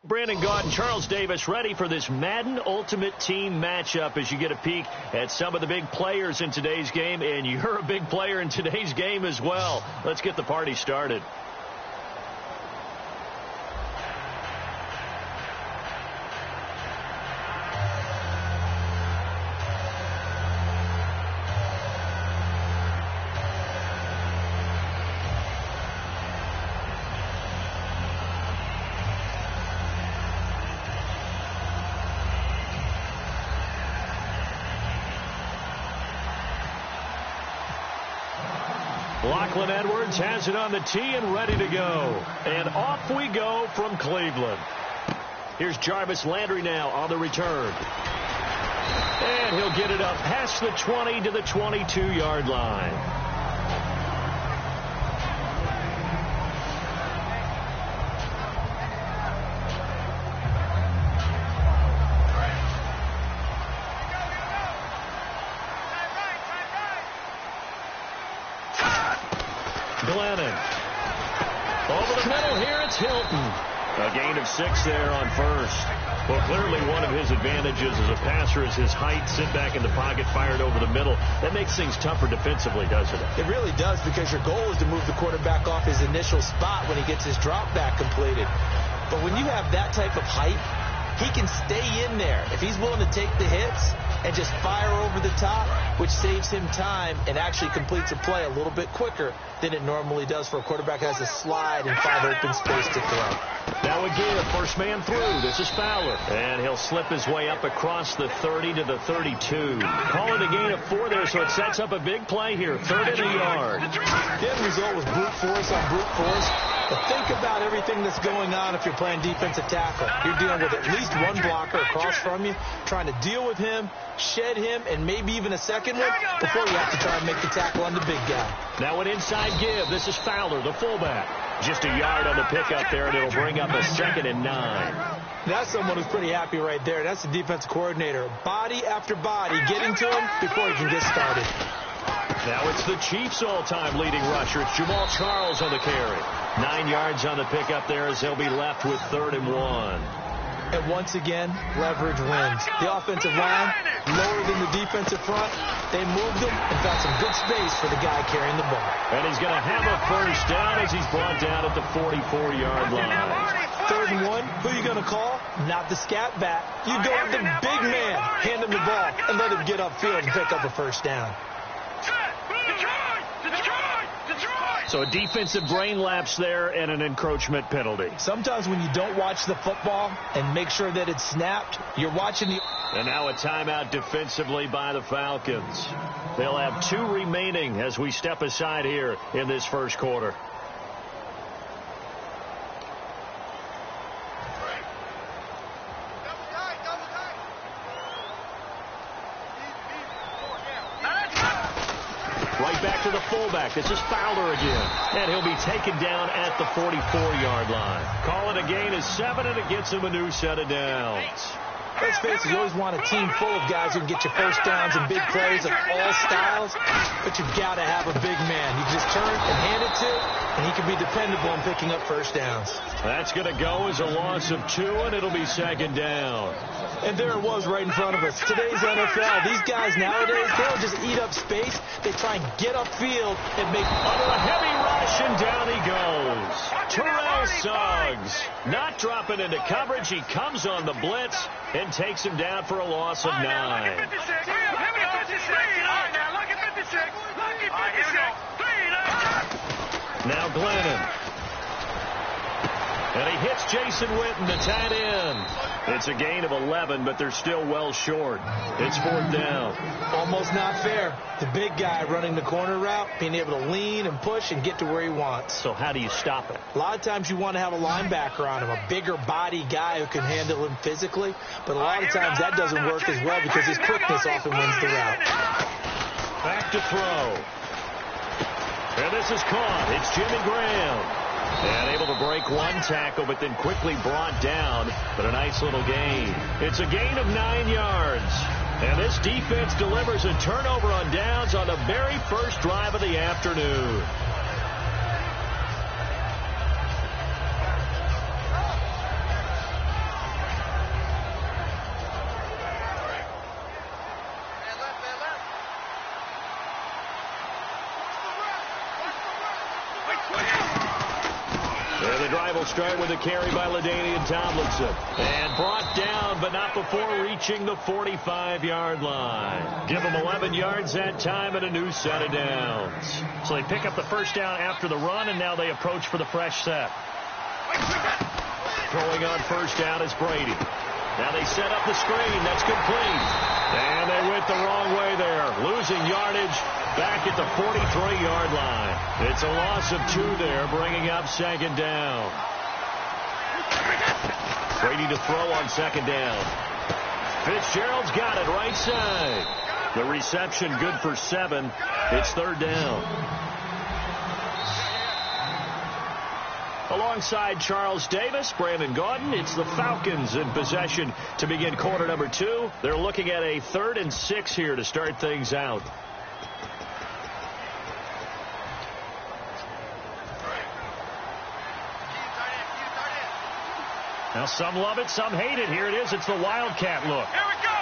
Brandon Gaudin, Charles Davis ready for this Madden Ultimate Team matchup as you get a peek at some of the big players in today's game, and you're a big player in today's game as well. Let's get the party started. Lachlan Edwards has it on the tee and ready to go. And off we go from Cleveland. Here's Jarvis Landry now on the return. And he'll get it up past the 20 to the 22-yard line. Glennon. Over the middle here, it's Hilton. A gain of 6 there on first. Well, clearly one of his advantages as a passer is his height. Sit back in the pocket, fired over the middle. That makes things tougher defensively, doesn't it? It really does, because your goal is to move the quarterback off his initial spot when he gets his drop back completed. But when you have that type of height, he can stay in there if he's willing to take the hits and just fire over the top, which saves him time and actually completes a play a little bit quicker than it normally does for a quarterback who has to slide and find open space to throw. Now again, first man through. This is Fowler. And he'll slip his way up across the 30 to the 32. Call it a gain of 4 there, so it sets up a big play here. 3rd and a yard. The end result was brute force on brute force. But think about everything that's going on if you're playing defensive tackle. You're dealing with at least one blocker across from you, trying to deal with him, shed him, and maybe even a second one before you have to try and make the tackle on the big guy. Now an inside give. This is Fowler, the fullback. Just a yard on the pickup there, and it'll bring up a 2nd and 9. That's someone who's pretty happy right there. That's the defensive coordinator. Body after body getting to him before he can get started. Now it's the Chiefs' all-time leading rusher. It's Jamal Charles on the carry. 9 yards on the pickup there as he'll be left with 3rd and 1. And once again, leverage wins. The offensive line, lower than the defensive front. They moved him and found some good space for the guy carrying the ball. And he's going to have a first down as he's brought down at the 44-yard line. 3rd and 1, who are you going to call? Not the scat back. You go with the big man, hand him the ball, and let him get upfield and pick up a first down. So a defensive brain lapse there and an encroachment penalty. Sometimes when you don't watch the football and make sure that it's snapped, you're watching the... And now a timeout defensively by the Falcons. They'll have 2 remaining as we step aside here in this first quarter. Right back to the fullback. This is Fowler again. And he'll be taken down at the 44-yard line. Call it a gain of 7, and it gets him a new set of downs. Let's face it, you always want a team full of guys who can get you first downs and big plays of all styles, but you've got to have a big man. You just turn and hand it to, and he can be dependable in picking up first downs. That's going to go as a loss of 2, and it'll be 2nd down. And there it was right in front of us. Today's NFL, these guys nowadays, they don't just eat up space. They try and get upfield and make... Under a heavy rush, and down he goes. Terrell Suggs not dropping into coverage. He comes on the blitz and takes him down for a loss of 9. Now Glennon. And he hits Jason Witten, the tight end. It's a gain of 11, but they're still well short. It's 4th down. Almost not fair. The big guy running the corner route, being able to lean and push and get to where he wants. So how do you stop it? A lot of times you want to have a linebacker on him, a bigger body guy who can handle him physically. But a lot of times that doesn't work as well because his quickness often wins the route. Back to throw. And this is caught. It's Jimmy Graham. And able to break 1 tackle, but then quickly brought down. But a nice little gain. It's a gain of 9 yards. And this defense delivers a turnover on downs on the very first drive of the afternoon. And the drive will start with a carry by LaDainian Tomlinson. And brought down, but not before reaching the 45-yard line. Give them 11 yards that time and a new set of downs. So they pick up the first down after the run, and now they approach for the fresh set. Throwing on first down is Brady. Now they set up the screen. That's complete. And they went the wrong way there. Losing yardage back at the 43-yard line. It's a loss of 2 there, bringing up second down. Brady to throw on second down. Fitzgerald's got it right side. The reception good for 7. It's third down. Alongside Charles Davis, Brandon Gaudin, it's the Falcons in possession to begin quarter number 2. They're looking at a 3rd and 6 here to start things out. Now some love it, some hate it. Here it is. It's the Wildcat look. Here we go.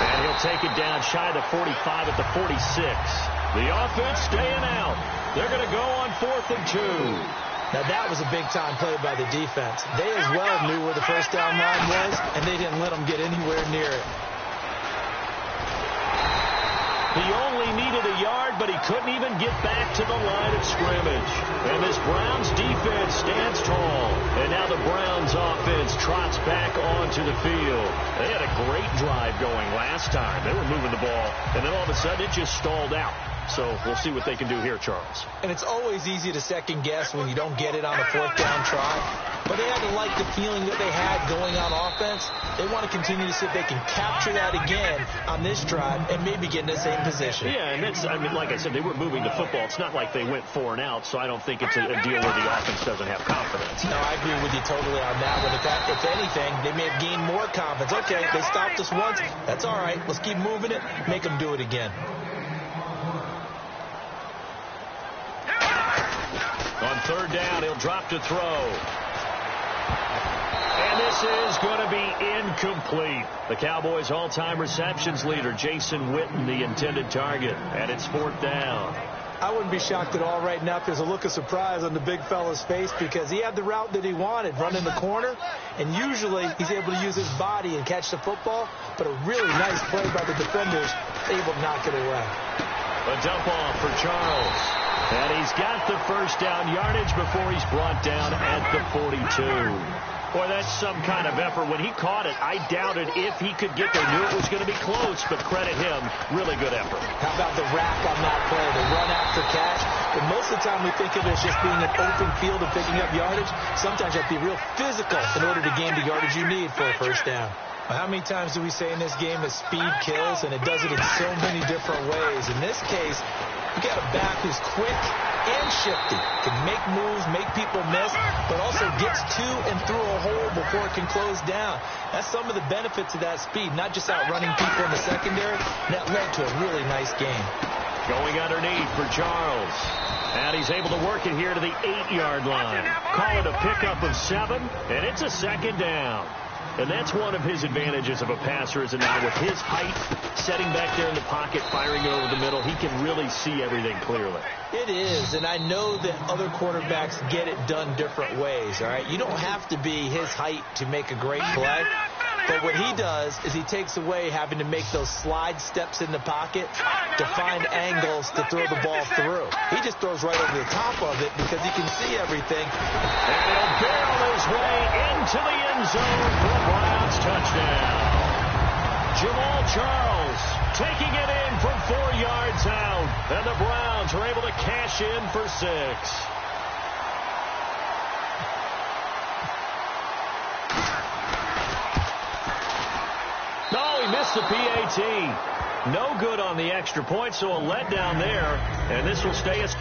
And he'll take it down shy of the 45 at the 46. The offense staying out. They're going to go on 4th and 2. Now that was a big-time play by the defense. They as well knew where the first down line was, and they didn't let them get anywhere near it. He only needed a yard, but he couldn't even get back to the line of scrimmage. And this Browns defense stands tall. And now the Browns offense trots back onto the field. They had a great drive going last time. They were moving the ball, and then all of a sudden it just stalled out. So we'll see what they can do here, Charles. And it's always easy to second guess when you don't get it on a 4th down try. But they had to like the feeling that they had going on offense. They want to continue to see if they can capture that again on this drive and maybe get in the same position. Yeah, and that's, I mean, like I said, they were moving the football. It's not like they went 4 and out, so I don't think it's a deal where the offense doesn't have confidence. No, I agree with you totally on that one. If anything, they may have gained more confidence. Okay, they stopped us once. That's all right. Let's keep moving it. Make them do it again. On 3rd down, he'll drop to throw. And this is going to be incomplete. The Cowboys' all-time receptions leader, Jason Witten, the intended target. And it's 4th down. I wouldn't be shocked at all right now if there's a look of surprise on the big fella's face because he had the route that he wanted, running the corner. And usually he's able to use his body and catch the football. But a really nice play by the defenders, able to knock it away. A dump off for Charles. And he's got the first down yardage before he's brought down at the 42. Boy, that's some kind of effort. When he caught it, I doubted if he could get there. Knew it was going to be close, but credit him. Really good effort. How about the rack on that play, the run after catch? But most of the time we think of it as just being an open field and picking up yardage. Sometimes you have to be real physical in order to gain the yardage you need for a first down. How many times do we say in this game that speed kills, and it does it in so many different ways? In this case, you got a back who's quick and shifty, can make moves, make people miss, but also gets to and through a hole before it can close down. That's some of the benefits of that speed, not just outrunning people in the secondary. That led to a really nice game. Going underneath for Charles. And he's able to work it here to the 8-yard line. Call it a pickup of 7, and it's a second down. And that's one of his advantages of a passer, is now with his height, setting back there in the pocket, firing it over the middle, he can really see everything clearly. It is, and I know that other quarterbacks get it done different ways, all right? You don't have to be his height to make a great play. But what he does is he takes away having to make those slide steps in the pocket to find angles to throw the ball through. He just throws right over the top of it because he can see everything. And he'll barrel his way into the end zone for a Browns touchdown. Jamal Charles taking it in from 4 yards out. And the Browns are able to cash in for 6. No, he missed the PAT. No good on the extra point, so a letdown there. And this will stay as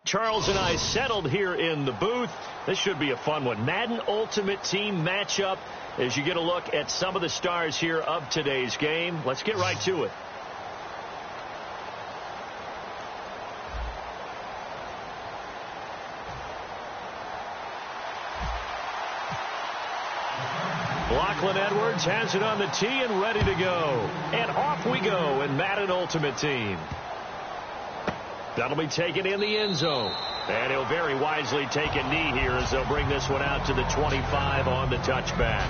Charles and I settled here in the booth. This should be a fun one. Madden Ultimate Team matchup as you get a look at some of the stars here of today's game. Let's get right to it. Lachlan Edwards has it on the tee and ready to go. And off we go in Madden Ultimate Team. That'll be taken in the end zone. And he'll very wisely take a knee here as they'll bring this one out to the 25 on the touchback.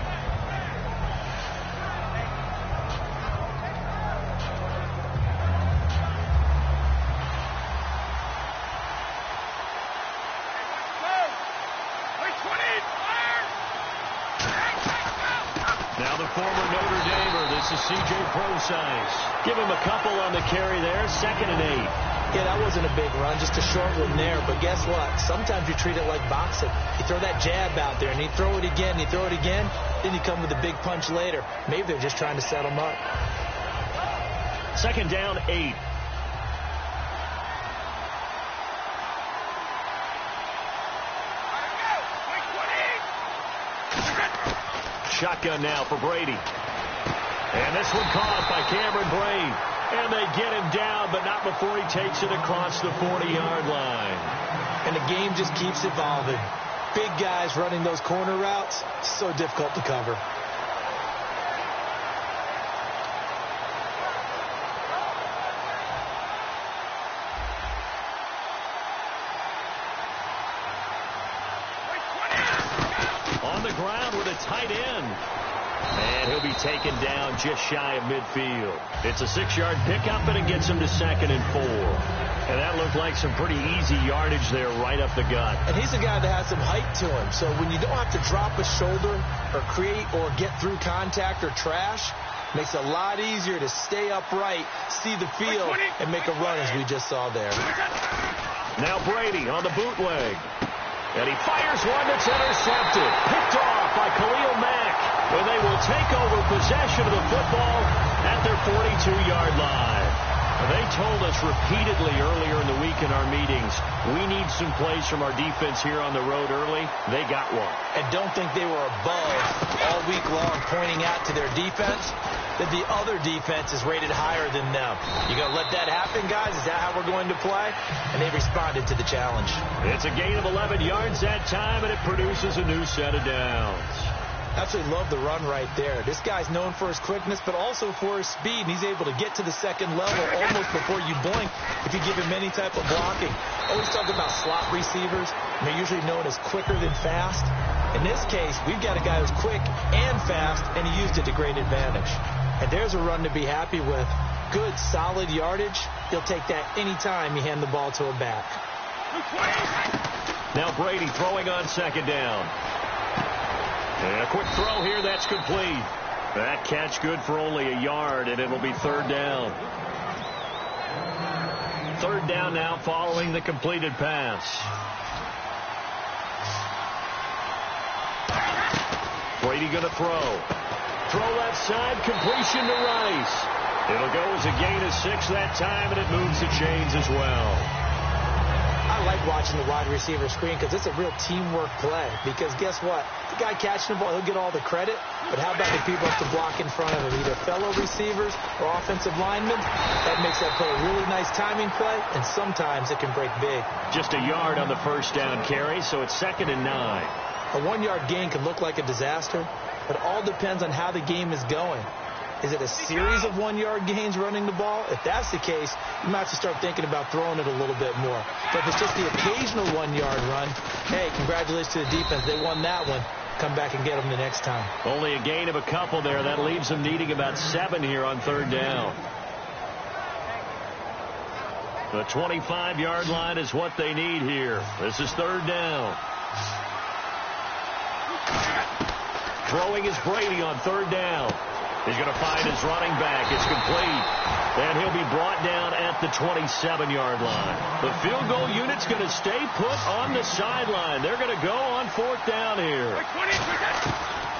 Now the former Notre Damer, this is C.J. Prosise. Give him a couple on the carry there, 2nd and 8. Yeah, that wasn't a big run, just a short one there. But guess what? Sometimes you treat it like boxing. You throw that jab out there, and you throw it again, you throw it again, then you come with a big punch later. Maybe they're just trying to set him up. 2nd down, 8. Shotgun now for Brady. And this one caught by Cameron Brate. And they get him down, but not before he takes it across the 40-yard line. And the game just keeps evolving. Big guys running those corner routes, so difficult to cover. On the ground with a tight end. And he'll be taken down just shy of midfield. It's a 6-yard pickup, and it gets him to 2nd and 4. And that looked like some pretty easy yardage there right up the gut. And he's a guy that has some height to him. So when you don't have to drop a shoulder or create or get through contact or trash, makes it a lot easier to stay upright, see the field, and make a run as we just saw there. Now Brady on the bootleg. And he fires one that's intercepted. Picked off by Khalil Mack. And they will take over possession of the football at their 42-yard line. They told us repeatedly earlier in the week in our meetings, we need some plays from our defense here on the road early. They got one. And don't think they were above all week long pointing out to their defense that the other defense is rated higher than them. You going to let that happen, guys? Is that how we're going to play? And they responded to the challenge. It's a gain of 11 yards that time, and it produces a new set of downs. Absolutely love the run right there. This guy's known for his quickness, but also for his speed, and he's able to get to the 2nd level almost before you blink if you give him any type of blocking. Always talk about slot receivers, and they're usually known as quicker than fast. In this case, we've got a guy who's quick and fast, and he used it to great advantage. And there's a run to be happy with. Good, solid yardage. He'll take that any time you hand the ball to a back. Now Brady throwing on 2nd down. And a quick throw here, that's complete. That catch good for only a yard, and it'll be 3rd down. 3rd down now following the completed pass. Brady going to throw. Throw left side, completion to Rice. It'll go as a gain of 6 that time, and it moves the chains as well. I like watching the wide receiver screen because it's a real teamwork play. Because guess what? The guy catching the ball, he'll get all the credit. But how about the people have to block in front of him, either fellow receivers or offensive linemen? That makes that play a really nice timing play, and sometimes it can break big. Just a yard on the 1st down carry, so it's 2nd and 9. A 1-yard gain can look like a disaster, but all depends on how the game is going. Is it a series of 1-yard gains running the ball? If that's the case, you might have to start thinking about throwing it a little bit more. But if it's just the occasional 1-yard run, hey, congratulations to the defense. They won that one. Come back and get them the next time. Only a gain of a couple there. That leaves them needing about 7 here on 3rd down. The 25-yard line is what they need here. This is 3rd down. Throwing is Brady on 3rd down. He's going to find his running back. It's complete. And he'll be brought down at the 27-yard line. The field goal unit's going to stay put on the sideline. They're going to go on 4th down here.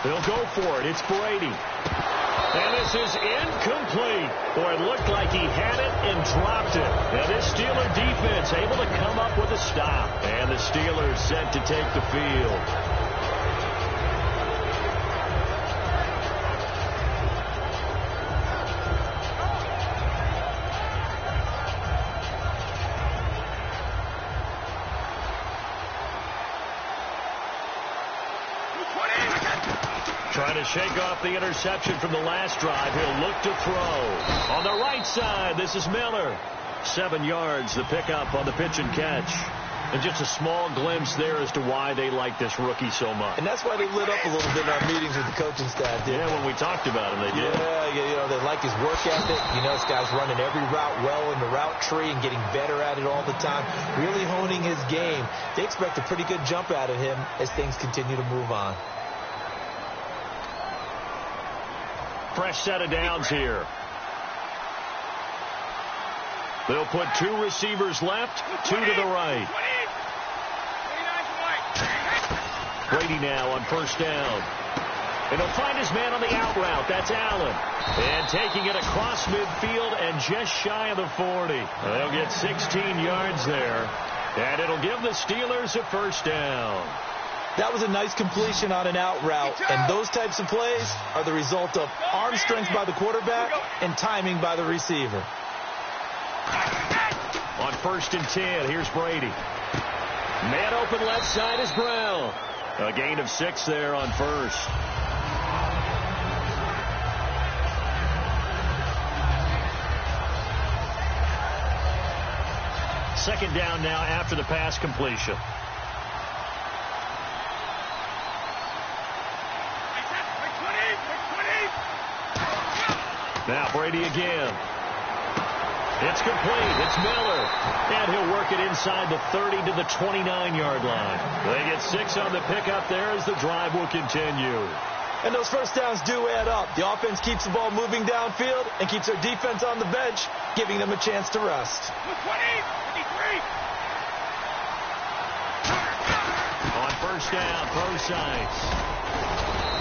They'll go for it. It's Brady. And this This is incomplete. Boy, it looked like he had it and dropped it. Now this Steeler defense able to come up with a stop. And the Steelers set to take the field. Trying to shake off the interception from the last drive. He'll look to throw. On the right side, this is Miller. 7 yards, the pickup on the pitch and catch. And just a small glimpse there as to why they like this rookie so much. And that's why they lit up a little bit in our meetings with the coaching staff. Yeah, when we talked about him, they did. Yeah, they like his work ethic. You know, this guy's running every route well in the route tree and getting better at it all the time. Really honing his game. They expect a pretty good jump out of him as things continue to move on. Fresh set of downs here. They'll put 2 receivers left, 2 to the right. Brady now on first down. And he'll find his man on the out route. That's Allen. And taking it across midfield and just shy of the 40. They'll get 16 yards there. And it'll give the Steelers a first down. That was a nice completion on an out route, and those types of plays are the result of arm strength by the quarterback and timing by the receiver. On 1st and 10, here's Brady. Man open left side is Brown. A gain of 6 there on first. Second down now after the pass completion. Now Brady again. It's complete. It's Miller. And he'll work it inside the 30 to the 29-yard line. They get 6 on the pickup there as the drive will continue. And those first downs do add up. The offense keeps the ball moving downfield and keeps their defense on the bench, giving them a chance to rest. On first down, throw sides.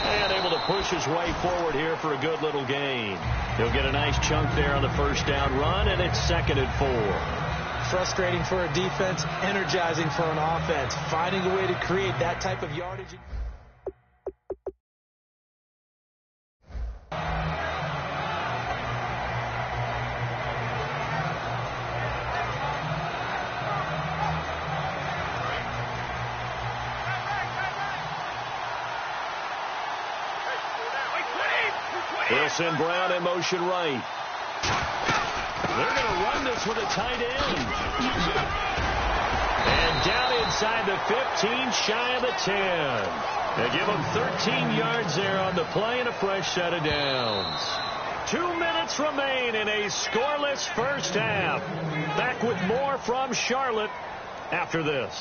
And able to push his way forward here for a good little gain. He'll get a nice chunk there on the first down run, and it's 2nd and 4. Frustrating for a defense, energizing for an offense. Finding a way to create that type of yardage. They'll send Brown in motion right. They're going to run this with a tight end. And down inside the 15, shy of the 10. They give them 13 yards there on the play and a fresh set of downs. 2 minutes remain in a scoreless first half. Back with more from Charlotte after this.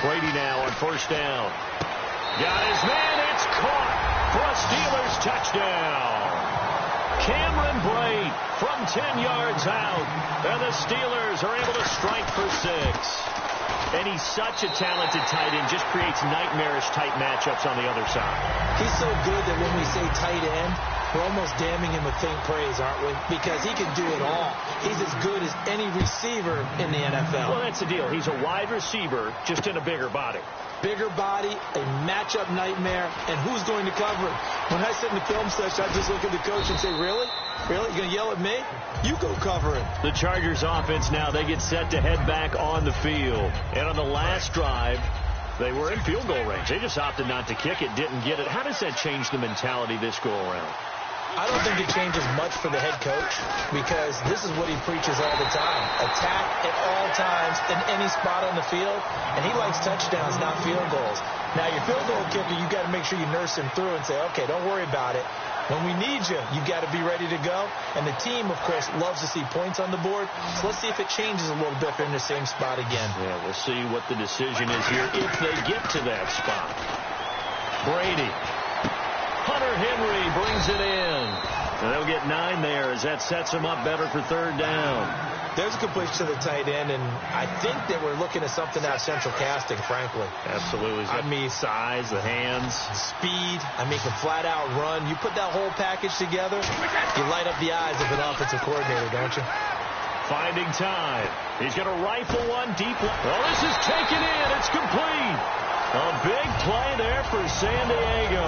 Brady now on first down. Got his man. It's caught for a Steelers touchdown. Cameron Brate from 10 yards out. And the Steelers are able to strike for 6. And he's such a talented tight end. Just creates nightmarish type matchups on the other side. He's so good that when we say tight end, we're almost damning him with faint praise, aren't we? Because he can do it all. He's as good as any receiver in the NFL. Well, that's the deal. He's a wide receiver, just in a bigger body. Bigger body, a matchup nightmare, and who's going to cover him? When I sit in the film session, I just look at the coach and say, really? Really? You're going to yell at me? You go cover him. The Chargers offense now, they get set to head back on the field. And on the last drive, they were in field goal range. They just opted not to kick it, didn't get it. How does that change the mentality this go around? I don't think it changes much for the head coach because this is what he preaches all the time. Attack at all times in any spot on the field, and he likes touchdowns, not field goals. Now, your field goal kicker, you've got to make sure you nurse him through and say, okay, don't worry about it. When we need you, you've got to be ready to go. And the team, of course, loves to see points on the board. So let's see if it changes a little bit if they're in the same spot again. Yeah, we'll see what the decision is here if they get to that spot. Brady. Hunter Henry brings it in. So they'll get 9 there as that sets them up better for third down. There's a completion to the tight end, and I think that we're looking at something out of Central Casting, frankly. Absolutely. I mean, size, the hands. Speed. I mean, can flat out run. You put that whole package together, you light up the eyes of an offensive coordinator, don't you? Finding time. He's going to rifle one deep. Well, this is taken in. It's complete. A big play there for San Diego.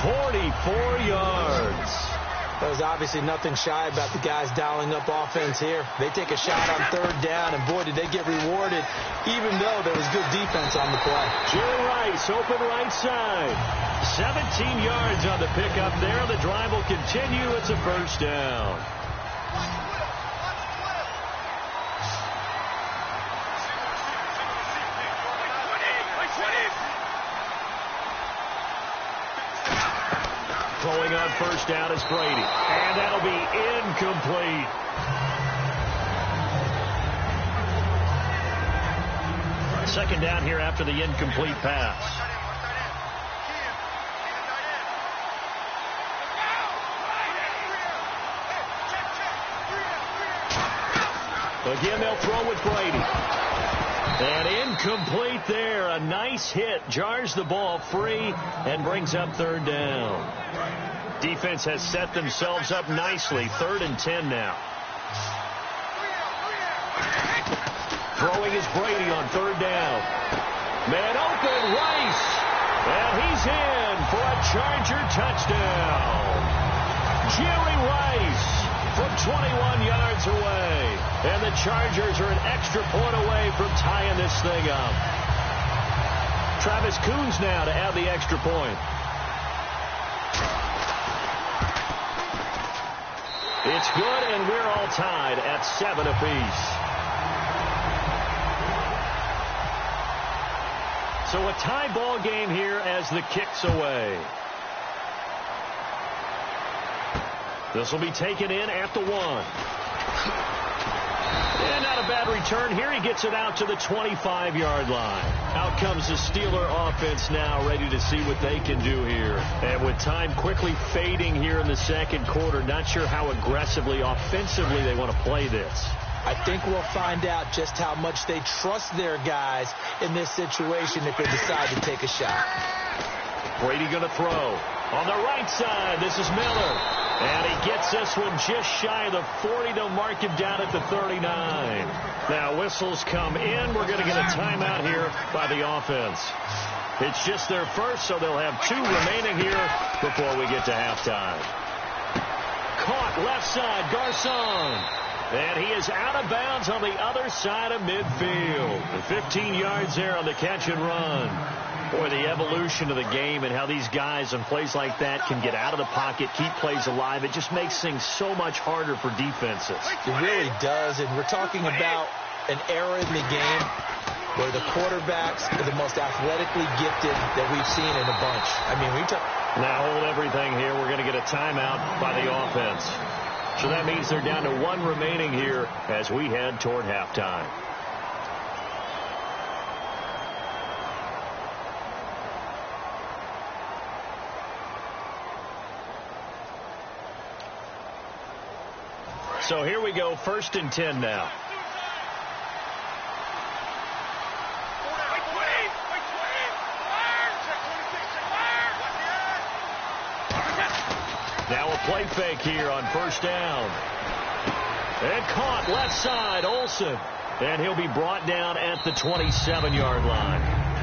44 yards. There's obviously nothing shy about the guys dialing up offense here. They take a shot on third down, and boy, did they get rewarded, even though there was good defense on the play. Jerry Rice, open right side. 17 yards on the pickup there. The drive will continue. It's a first down. Throwing on first down is Brady. And that'll be incomplete. Second down here after the incomplete pass. Again, they'll throw with Brady. And incomplete there. A nice hit. Jars the ball free and brings up third down. Defense has set themselves up nicely. 3rd and 10 now. Throwing is Brady on third down. Man open, Rice. And he's in for a Charger touchdown. Jerry Rice from 21 yards away. And the Chargers are an extra point away from tying this thing up. Travis Coons now to add the extra point. It's good, and we're all tied at 7 apiece. So a tie ball game here as the kick's away. This will be taken in at the 1. And not a bad return here. He gets it out to the 25-yard line. Out comes the Steeler offense now, ready to see what they can do here. And with time quickly fading here in the second quarter, not sure how aggressively, offensively they want to play this. I think we'll find out just how much they trust their guys in this situation if they decide to take a shot. Brady going to throw. On the right side, this is Miller. And he gets this one just shy of the 40. They'll mark him down at the 39. Now whistles come in. We're going to get a timeout here by the offense. It's just their first, so they'll have 2 remaining here before we get to halftime. Caught left side, Garcon. And he is out of bounds on the other side of midfield. 15 yards there on the catch and run. Boy, the evolution of the game and how these guys on plays like that can get out of the pocket, keep plays alive. It just makes things so much harder for defenses. It really does, and we're talking about an era in the game where the quarterbacks are the most athletically gifted that we've seen in a bunch. I mean, now hold everything here. We're going to get a timeout by the offense. So that means they're down to 1 remaining here as we head toward halftime. So here we go, 1st and 10 now. Now a play fake here on first down. And caught left side, Olsen. And he'll be brought down at the 27-yard line.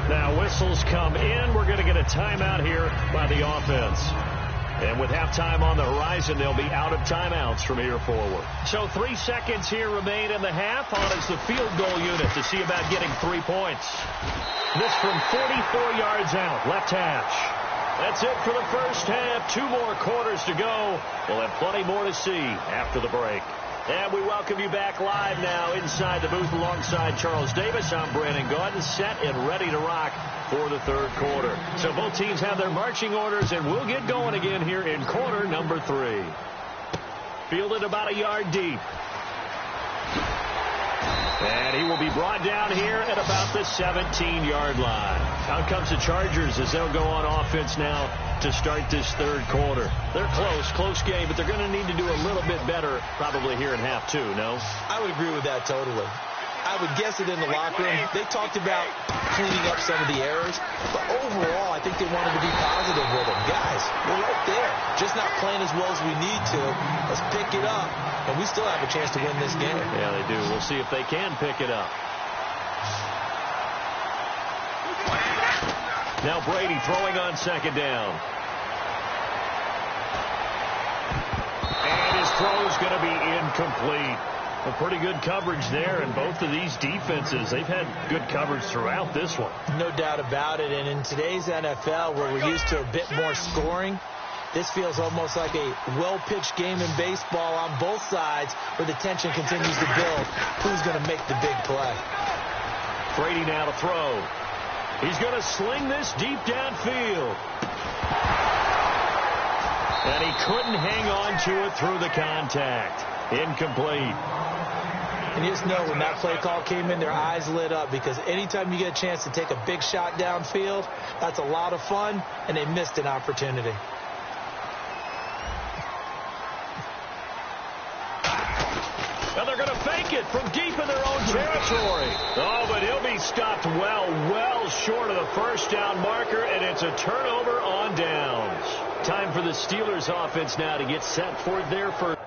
Now whistles come in. We're going to get a timeout here by the offense. And with halftime on the horizon, they'll be out of timeouts from here forward. So 3 seconds here remain in the half. On is the field goal unit to see about getting 3 points. This from 44 yards out, left hash. That's it for the first half. 2 more quarters to go. We'll have plenty more to see after the break. And we welcome you back live now inside the booth alongside Charles Davis. I'm Brandon Gaudin, set and ready to rock for the third quarter. So both teams have their marching orders, and we'll get going again here in quarter number 3. Fielded about a yard deep. And he will be brought down here at about the 17-yard line. Out comes the Chargers as they'll go on offense now to start this third quarter. They're close game, but they're going to need to do a little bit better probably here in half two, no? I would agree with that totally. I would guess it in the locker room. They talked about cleaning up some of the errors, but overall, I think they wanted to be positive with them. Guys, we're right there. Just not playing as well as we need to. Let's pick it up, and we still have a chance to win this game. Yeah, they do. We'll see if they can pick it up. Now Brady throwing on second down. And his throw is going to be incomplete. A pretty good coverage there, and both of these defenses, they've had good coverage throughout this one. No doubt about it, and in today's NFL, where we're used to a bit more scoring, this feels almost like a well-pitched game in baseball on both sides, where the tension continues to build. Who's going to make the big play? Brady now to throw. He's going to sling this deep downfield. And he couldn't hang on to it through the contact. Incomplete. And you just know when that play call came in, their eyes lit up, because anytime you get a chance to take a big shot downfield, that's a lot of fun, and they missed an opportunity. Now they're going to fake it from deep in their own territory. Oh, but he'll be stopped well short of the first down marker, and it's a turnover on downs. Time for the Steelers offense now to get set for their first.